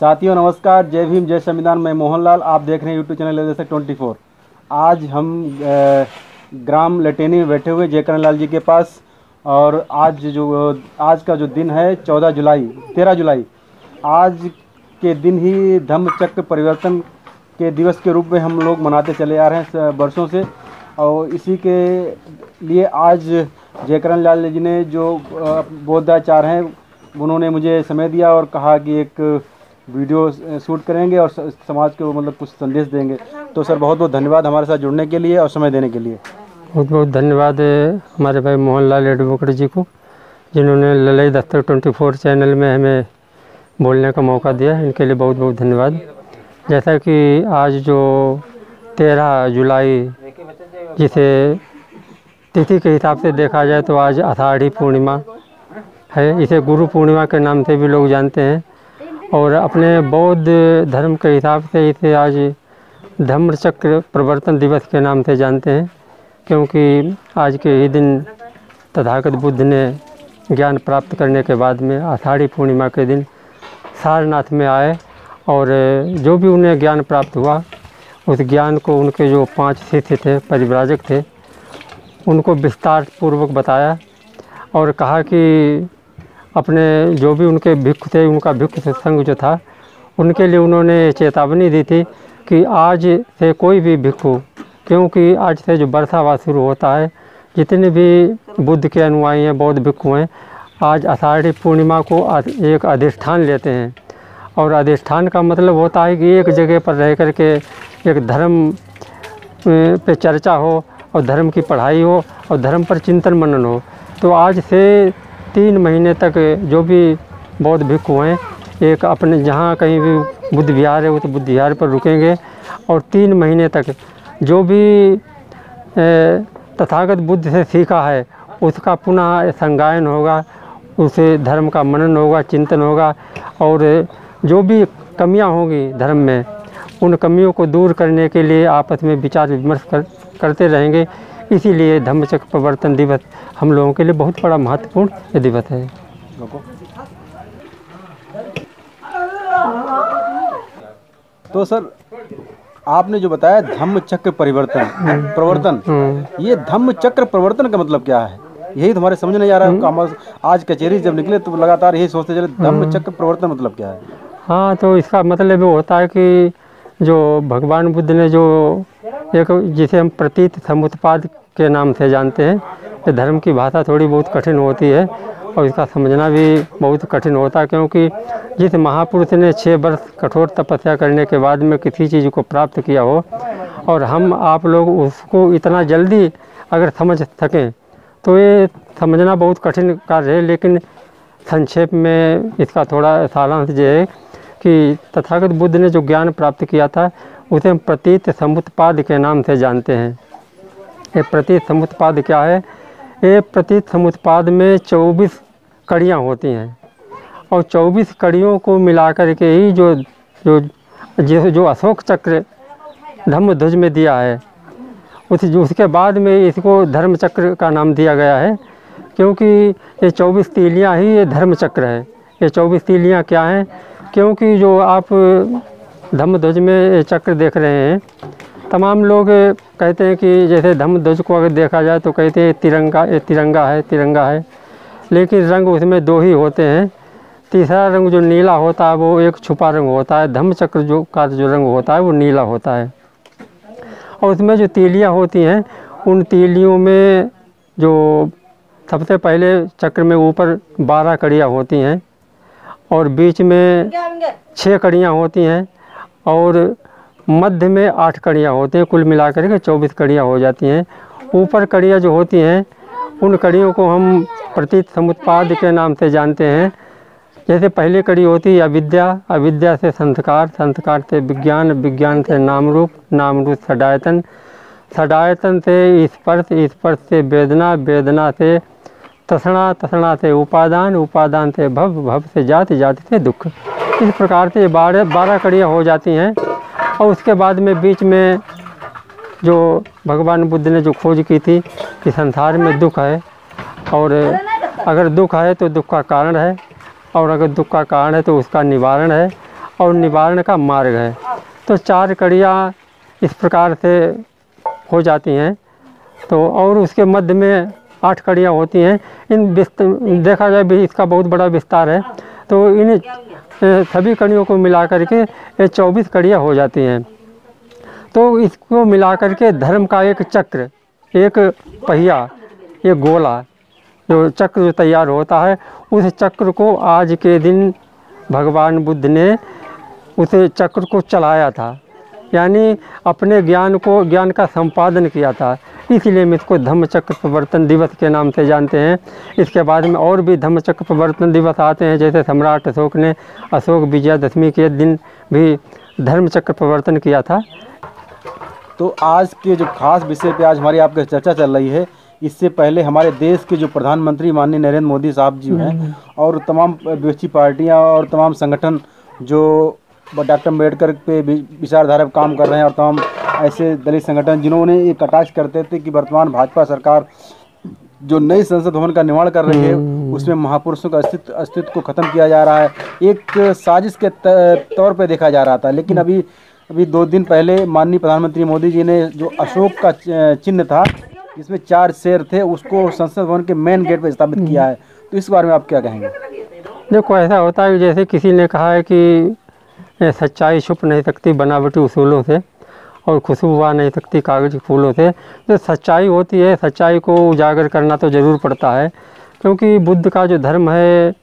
साथियों नमस्कार, जय भीम जय संविधान। मैं मोहनलाल, आप देख रहे हैं यूट्यूब चैनल लेदरसेक 24। आज हम ग्राम लटेनी में बैठे हुए जय करण लाल जी के पास। और आज का जो दिन है 13 जुलाई, आज के दिन ही धम्म चक्र परिवर्तन के दिवस के रूप में हम लोग मनाते चले आ रहे हैं वर्षों से। और इसी के लिए आज जय करण लाल जी ने जो बोधाचार हैं उन्होंने मुझे समय दिया और कहा कि एक वीडियो शूट करेंगे और समाज को मतलब कुछ संदेश देंगे। तो सर बहुत बहुत धन्यवाद हमारे साथ जुड़ने के लिए और समय देने के लिए। बहुत बहुत धन्यवाद हमारे भाई मोहनलाल एडवोकेट जी को, जिन्होंने ललाई दस्तक 24 चैनल में हमें बोलने का मौका दिया। इनके लिए बहुत बहुत धन्यवाद। जैसा कि आज जो 13 जुलाई, जिसे तिथि के हिसाब से देखा जाए तो आज आषाढ़ी पूर्णिमा है। इसे गुरु पूर्णिमा के नाम से भी लोग जानते हैं और अपने बौद्ध धर्म के हिसाब से इसे आज धम्म चक्र प्रवर्तन दिवस के नाम से जानते हैं, क्योंकि आज के ही दिन तथागत बुद्ध ने ज्ञान प्राप्त करने के बाद में आषाढ़ी पूर्णिमा के दिन सारनाथ में आए और जो भी उन्हें ज्ञान प्राप्त हुआ उस ज्ञान को उनके जो 5 शिष्य थे, परिव्राजक थे, उनको विस्तार पूर्वक बताया और कहा कि अपने जो भी उनके भिक्खु थे, उनका भिक्खु संघ जो था, उनके लिए उन्होंने चेतावनी दी थी कि आज से कोई भी भिक्खु, क्योंकि आज से जो बरसावा शुरू होता है, जितने भी बुद्ध के अनुयायी हैं, बौद्ध भिक्खु हैं, आज आषाढ़ी पूर्णिमा को एक अधिष्ठान लेते हैं। और अधिष्ठान का मतलब होता है कि एक जगह पर रह कर के एक धर्म पे चर्चा हो और धर्म की पढ़ाई हो और धर्म पर चिंतन मनन हो। तो आज से 3 महीने तक जो भी बौद्ध भिक्खु हैं, एक अपने जहाँ कहीं भी बुद्ध विहार है, वो तो बुद्ध विहार पर रुकेंगे और 3 महीने तक जो भी तथागत बुद्ध से सीखा है उसका पुनः संगायन होगा, उसे धर्म का मनन होगा, चिंतन होगा और जो भी कमियां होंगी धर्म में, उन कमियों को दूर करने के लिए आपस में विचार विमर्श करते रहेंगे। इसीलिए धम्मचक्र प्रवर्तन दिवस हम लोगों के लिए बहुत बड़ा महत्वपूर्ण दिवस है। तो सर आपने जो बताया धम्म चक्र प्रवर्तन, ये धम्म चक्र प्रवर्तन का मतलब क्या है? यही तुम्हारे समझ नहीं आ रहा है। आज कचहरी जब निकले तो लगातार यही सोचते चले धम्म चक्र प्रवर्तन मतलब क्या है? हाँ, तो इसका मतलब वो होता है कि जो भगवान बुद्ध ने जो एक, जिसे हम प्रतीत समुत्पाद के नाम से जानते हैं, ये धर्म की भाषा थोड़ी बहुत कठिन होती है और इसका समझना भी बहुत कठिन होता है, क्योंकि जिस महापुरुष ने 6 वर्ष कठोर तपस्या करने के बाद में किसी चीज़ को प्राप्त किया हो और हम आप लोग उसको इतना जल्दी अगर समझ सकें तो ये समझना बहुत कठिन कार्य है। लेकिन संक्षेप में इसका थोड़ा सारांश ये है कि तथागत बुद्ध ने जो ज्ञान प्राप्त किया था उसे हम प्रतीत समुत्पाद के नाम से जानते हैं। ये प्रतीत समुत्पाद क्या है? ये प्रतीत समुत्पाद में 24 कड़ियाँ होती हैं और 24 कड़ियों को मिलाकर के ही जो अशोक चक्र धम्म ध्वज में दिया है, उसके बाद में इसको धर्म चक्र का नाम दिया गया है, क्योंकि ये 24 तीलियाँ ही ये धर्म चक्र है। ये 24 तीलियाँ क्या हैं? क्योंकि जो आप धम्म ध्वज में चक्र देख रहे हैं, तमाम लोग कहते हैं कि जैसे धम्म ध्वज को अगर देखा जाए तो कहते हैं तिरंगा है, लेकिन रंग उसमें 2 ही होते हैं। तीसरा रंग जो नीला होता है वो एक छुपा रंग होता है। धम्म चक्र का जो रंग होता है वो नीला होता है। और उसमें जो तीलियाँ होती हैं, उन तीलियों में जो सबसे पहले चक्र में ऊपर 12 कड़ियाँ होती हैं और बीच में 6 कड़ियाँ होती हैं और मध्य में 8 कड़ियाँ होती हैं। कुल मिलाकर के 24 कड़ियाँ हो जाती हैं। ऊपर कड़ियाँ जो होती हैं, उन कड़ियों को हम प्रतीत समुत्पाद के नाम से जानते हैं। जैसे पहली कड़ी होती है अविद्या, अविद्या से संस्कार, संस्कार से विज्ञान, विज्ञान से नाम रूप, नाम रूप षडायतन, षडायतन से स्पर्श, स्पर्श से वेदना, वेदना से तृष्णा, तृष्णा से उपादान, उपादान से भव, भव से जाति, जाति से दुख। इस प्रकार से 12 कड़ियाँ हो जाती हैं। और उसके बाद में बीच में जो भगवान बुद्ध ने जो खोज की थी कि संसार में दुख है और अगर दुख है तो दुख का कारण है और अगर दुख का कारण है तो उसका निवारण है और निवारण का मार्ग है। तो 4 कड़ियाँ इस प्रकार से हो जाती हैं। तो और उसके मध्य में 8 कड़ियाँ होती हैं। इन देखा जाए भी इसका बहुत बड़ा विस्तार है। तो इन सभी कड़ियों को मिला करके ये 24 कड़ियाँ हो जाती हैं। तो इसको मिला करके धर्म का एक चक्र, एक पहिया, एक गोला, जो चक्र जो तैयार होता है, उस चक्र को आज के दिन भगवान बुद्ध ने उस चक्र को चलाया था, यानी अपने ज्ञान का संपादन किया था। इसलिए हम इसको धम्म चक्र प्रवर्तन दिवस के नाम से जानते हैं। इसके बाद में और भी धम्म चक्र प्रवर्तन दिवस आते हैं, जैसे सम्राट अशोक ने अशोक विजयादशमी के दिन भी धर्म चक्र प्रवर्तन किया था। तो आज के जो खास विषय पे आज हमारी आपकी चर्चा चल रही है, इससे पहले हमारे देश के जो प्रधानमंत्री माननीय नरेंद्र मोदी साहब जी हैं और तमाम विपक्षी पार्टियां और तमाम संगठन जो डॉक्टर अम्बेडकर पे विचारधारा पर काम कर रहे हैं और तमाम ऐसे दलित संगठन जिन्होंने ये कटाक्ष करते थे कि वर्तमान भाजपा सरकार जो नई संसद भवन का निर्माण कर रही है उसमें महापुरुषों का अस्तित्व को ख़त्म किया जा रहा है, एक साजिश के तौर पे देखा जा रहा था। लेकिन अभी 2 दिन पहले माननीय प्रधानमंत्री मोदी जी ने जो अशोक का चिन्ह था जिसमें 4 शेर थे उसको संसद भवन के मेन गेट पर स्थापित किया है। तो इस बारे में आप क्या कहेंगे? देखो, ऐसा होता है जैसे किसी ने कहा है कि सच्चाई छुप नहीं सकती बनावटी उसूलों से और खुशबू आ नहीं सकती कागज के फूलों से। तो सच्चाई होती है, सच्चाई को उजागर करना तो ज़रूर पड़ता है, क्योंकि बुद्ध का जो धर्म है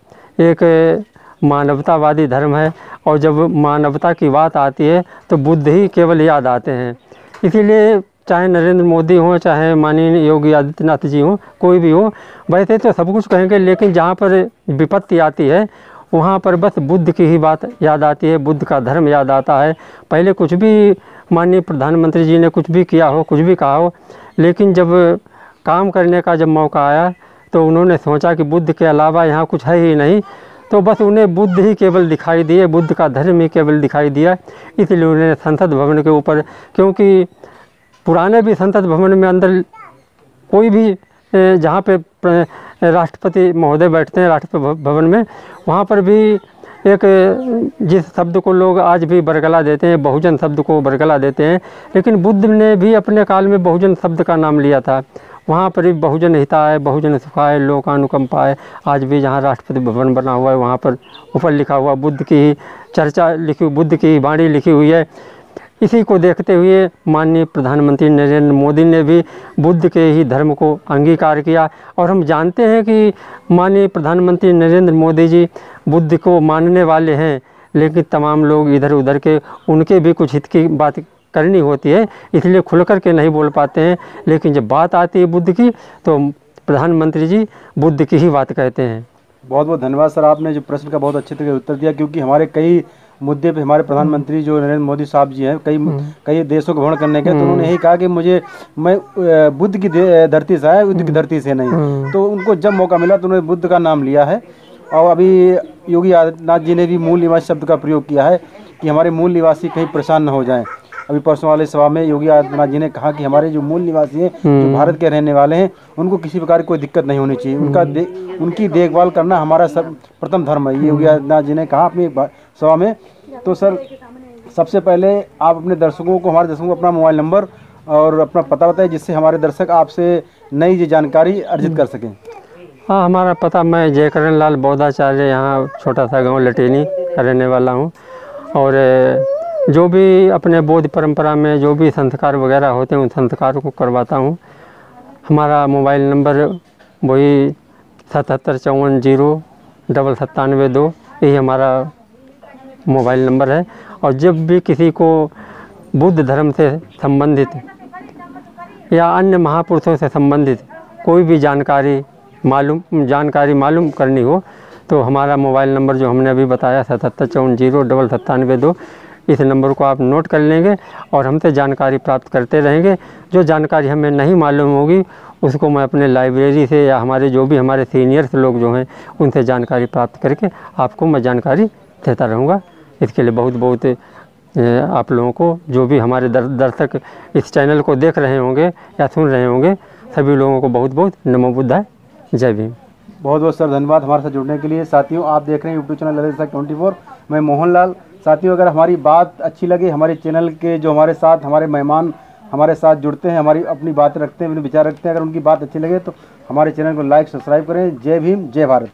एक मानवतावादी धर्म है। और जब मानवता की बात आती है तो बुद्ध ही केवल याद आते हैं। इसीलिए चाहे नरेंद्र मोदी हो, चाहे माननीय योगी आदित्यनाथ जी हो, कोई भी हो, वैसे तो सब कुछ कहेंगे, लेकिन जहाँ पर विपत्ति आती है वहाँ पर बस बुद्ध की ही बात याद आती है, बुद्ध का धर्म याद आता है। पहले कुछ भी माननीय प्रधानमंत्री जी ने कुछ भी किया हो, कुछ भी कहा हो, लेकिन जब काम करने का जब मौका आया तो उन्होंने सोचा कि बुद्ध के अलावा यहाँ कुछ है ही नहीं। तो बस उन्हें बुद्ध ही केवल दिखाई दिए, बुद्ध का धर्म ही केवल दिखाई दिया। इसलिए उन्होंने संसद भवन के ऊपर, क्योंकि पुराने भी संसद भवन में अंदर कोई भी जहाँ पे राष्ट्रपति महोदय बैठते हैं राष्ट्रपति भवन में, वहाँ पर भी एक जिस शब्द को लोग आज भी बरगला देते हैं, बहुजन शब्द को बरगला देते हैं, लेकिन बुद्ध ने भी अपने काल में बहुजन शब्द का नाम लिया था। वहाँ पर भी बहुजन हिताय, बहुजन सुखाय, लोकानुकंपाय, आज भी जहाँ राष्ट्रपति भवन बना हुआ है वहाँ पर ऊपर लिखा हुआ बुद्ध की ही चर्चा लिखी, बुद्ध की वाणी लिखी हुई है। इसी को देखते हुए माननीय प्रधानमंत्री नरेंद्र मोदी ने भी बुद्ध के ही धर्म को अंगीकार किया। और हम जानते हैं कि माननीय प्रधानमंत्री नरेंद्र मोदी जी बुद्ध को मानने वाले हैं, लेकिन तमाम लोग इधर उधर के उनके भी कुछ हित की बात करनी होती है, इसलिए खुल कर के नहीं बोल पाते हैं। लेकिन जब बात आती है बुद्ध की तो प्रधानमंत्री जी बुद्ध की ही बात कहते हैं। बहुत बहुत धन्यवाद सर, आपने जो प्रश्न का बहुत अच्छे तरीके से उत्तर दिया, क्योंकि हमारे कई मुद्दे पे हमारे प्रधानमंत्री जो नरेंद्र मोदी साहब जी हैं कई देशों को भ्रमण करने के, तो उन्होंने यही कहा कि मैं बुद्ध की धरती से आया, बुद्ध की धरती से नहीं। तो उनको जब मौका मिला तो उन्होंने बुद्ध का नाम लिया है। और अभी योगी आदित्यनाथ जी ने भी मूल निवासी शब्द का प्रयोग किया है कि हमारे मूल निवासी कहीं परेशान न हो जाएं। अभी परसों वाले सभा में योगी आदित्यनाथ जी ने कहा कि हमारे जो मूल निवासी हैं, जो भारत के रहने वाले हैं, उनको किसी प्रकार की कोई दिक्कत नहीं होनी चाहिए, उनकी देखभाल करना हमारा प्रथम धर्म है, ये योगी आदित्यनाथ जी ने कहा अपनी सभा में। तो सर, सबसे पहले आप अपने दर्शकों को, हमारे दर्शकों को अपना मोबाइल नंबर और अपना पता बताएं, जिससे हमारे दर्शक आपसे नई जानकारी अर्जित कर सकें। हाँ, हमारा पता, मैं जयकरण लाल बौद्धाचार्य, यहाँ छोटा सा गांव लटेनी का रहने वाला हूँ। और जो भी अपने बौद्ध परंपरा में जो भी संस्कार वगैरह होते हैं उन संस्कारों को करवाता हूँ। हमारा मोबाइल नंबर वही 77540772, यही हमारा मोबाइल नंबर है। और जब भी किसी को बुद्ध धर्म से संबंधित या अन्य महापुरुषों से संबंधित कोई भी जानकारी मालूम करनी हो तो हमारा मोबाइल नंबर जो हमने अभी बताया 77540772, इस नंबर को आप नोट कर लेंगे और हमसे जानकारी प्राप्त करते रहेंगे। जो जानकारी हमें नहीं मालूम होगी उसको मैं अपने लाइब्रेरी से या हमारे सीनियर्स लोग जो हैं उनसे जानकारी प्राप्त करके आपको मैं जानकारी देता रहूँगा। इसके लिए बहुत बहुत आप लोगों को, जो भी हमारे दर्शक इस चैनल को देख रहे होंगे या सुन रहे होंगे, सभी लोगों को बहुत बहुत नमो बुद्धाय, जय भीम। बहुत बहुत सर धन्यवाद हमारे साथ जुड़ने के लिए। साथियों, आप देख रहे हैं यूट्यूब चैनल ललित 24। मैं मोहनलाल साथियों, अगर हमारी बात अच्छी लगे, हमारे चैनल के जो हमारे साथ हमारे मेहमान हमारे साथ जुड़ते हैं, हमारी अपनी बात रखते हैं, अपने विचार रखते हैं, अगर उनकी बात अच्छी लगे तो हमारे चैनल को लाइक सब्सक्राइब करें। जय भीम, जय भारत।